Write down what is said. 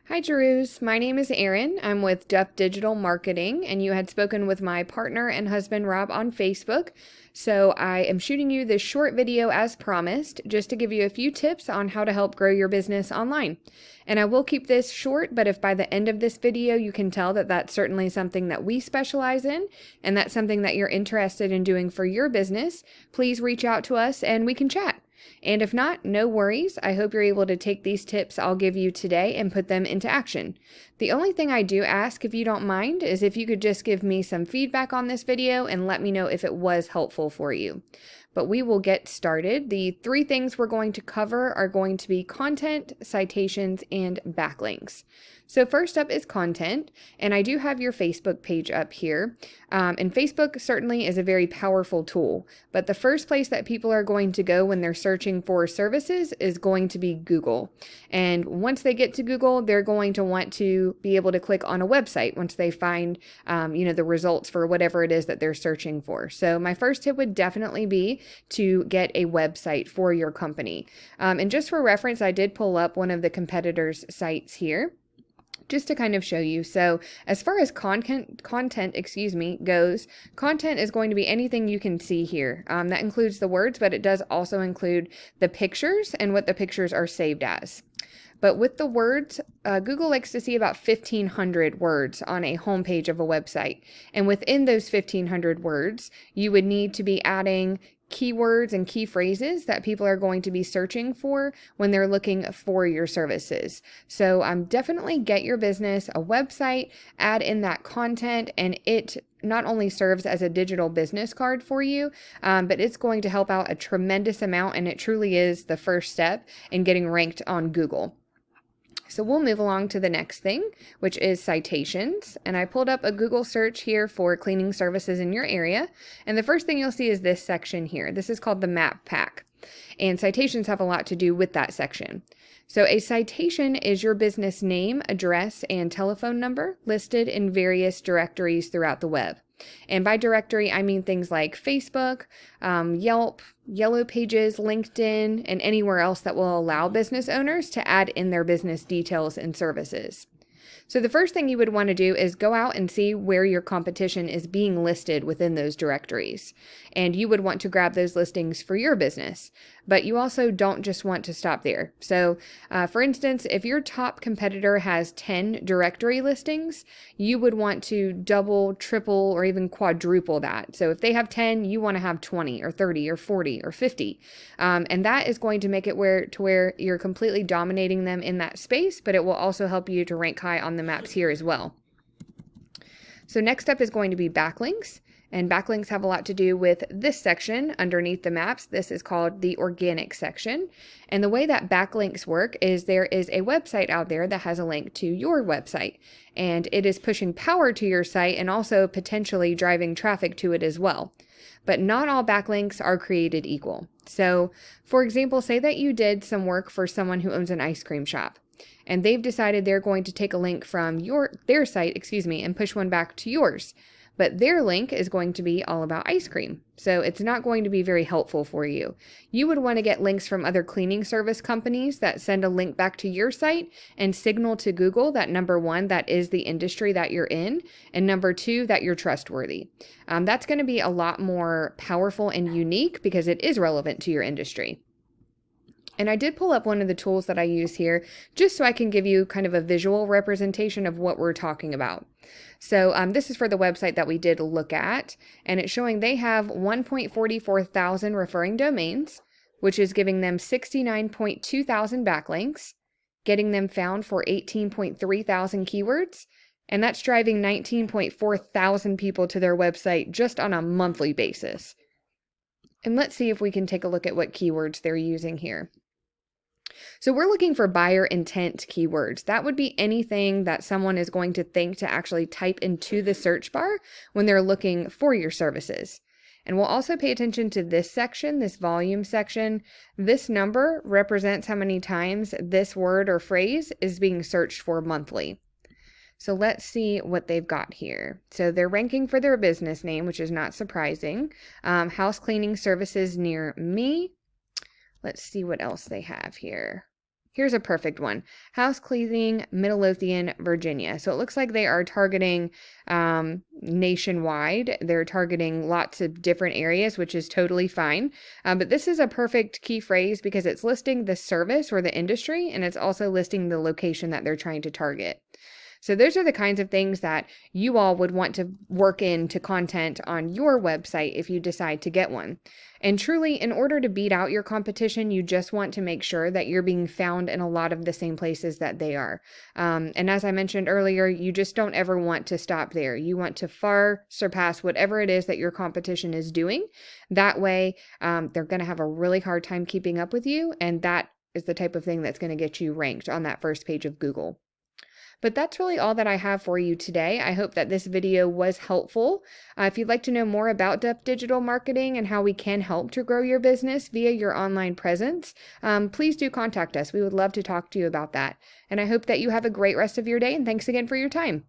Hi, Jeruse. My name is Erin. I'm with Duff Digital Marketing, and you had spoken with my partner and husband, Rob, on Facebook. So I am shooting you this short video as promised, just to give you a few tips on how to help grow your business online. And I will keep this short, but if by the end of this video you can tell that that's certainly something that we specialize in, and that's something that you're interested in doing for your business, please reach out to us and we can chat. And if not, no worries. I hope you're able to take these tips I'll give you today and put them into action. The only thing I do ask, if you don't mind, is if you could just give me some feedback on this video and let me know if it was helpful for you. But we will get started. The three things we're going to cover are going to be content, citations, and backlinks. So first up is content, and I do have your Facebook page up here. And Facebook certainly is a very powerful tool, but the first place that people are going to go when they're searching for services is going to be Google. And once they get to Google, they're going to want to be able to click on a website once they find, the results for whatever it is that they're searching for. So my first tip would definitely be to get a website for your company. And just for reference, I did pull up one of the competitors' sites here, just to kind of show you. So as far as content goes, content is going to be anything you can see here. That includes the words, but it does also include the pictures and what the pictures are saved as. But with the words, Google likes to see about 1,500 words on a homepage of a website. And within those 1,500 words, you would need to be adding keywords and key phrases that people are going to be searching for when they're looking for your services. So definitely get your business a website, add in that content, and it not only serves as a digital business card for you, but it's going to help out a tremendous amount, and it truly is the first step in getting ranked on Google. So we'll move along to the next thing, which is citations. And I pulled up a Google search here for cleaning services in your area. And the first thing you'll see is this section here. This is called the map pack. And citations have a lot to do with that section. So a citation is your business name, address, and telephone number listed in various directories throughout the web. And by directory, I mean things like Facebook, Yelp, Yellow Pages, LinkedIn, and anywhere else that will allow business owners to add in their business details and services. So the first thing you would want to do is go out and see where your competition is being listed within those directories. And you would want to grab those listings for your business. But you also don't just want to stop there. So for instance, if your top competitor has 10 directory listings, you would want to double, triple, or even quadruple that. So if they have 10, you want to have 20 or 30 or 40 or 50. And that is going to make it where you're completely dominating them in that space, but it will also help you to rank high on the maps here as well. So next up is going to be backlinks. And backlinks have a lot to do with this section underneath the maps. This is called the organic section. And the way that backlinks work is there is a website out there that has a link to your website. And it is pushing power to your site and also potentially driving traffic to it as well. But not all backlinks are created equal. So for example, say that you did some work for someone who owns an ice cream shop. And they've decided they're going to take a link from their site, and push one back to yours. But their link is going to be all about ice cream. So it's not going to be very helpful for you. You would want to get links from other cleaning service companies that send a link back to your site and signal to Google that number one, that is the industry that you're in, and number two, that you're trustworthy. That's going to be a lot more powerful and unique because it is relevant to your industry. And I did pull up one of the tools that I use here just so I can give you kind of a visual representation of what we're talking about. So this is for the website that we did look at, and it's showing they have 1.44 thousand referring domains, which is giving them 69.2 thousand backlinks, getting them found for 18.3 thousand keywords, and that's driving 19.4 thousand people to their website just on a monthly basis. And let's see if we can take a look at what keywords they're using here. So we're looking for buyer intent keywords. That would be anything that someone is going to think to actually type into the search bar when they're looking for your services. And we'll also pay attention to this section, this volume section. This number represents how many times this word or phrase is being searched for monthly. So let's see what they've got here. So they're ranking for their business name, which is not surprising. House cleaning services near me. Let's see what else they have here. Here's a perfect one. House cleaning, Midlothian, Virginia. So it looks like they are targeting nationwide. They're targeting lots of different areas, which is totally fine. But this is a perfect key phrase because it's listing the service or the industry, and it's also listing the location that they're trying to target. So those are the kinds of things that you all would want to work into content on your website if you decide to get one. And truly, in order to beat out your competition, you just want to make sure that you're being found in a lot of the same places that they are. And as I mentioned earlier, you just don't ever want to stop there. You want to far surpass whatever it is that your competition is doing. That way, they're going to have a really hard time keeping up with you. And that is the type of thing that's going to get you ranked on that first page of Google. But that's really all that I have for you today. I hope that this video was helpful. If you'd like to know more about Duff Digital Marketing and how we can help to grow your business via your online presence, please do contact us. We would love to talk to you about that. And I hope that you have a great rest of your day, and thanks again for your time.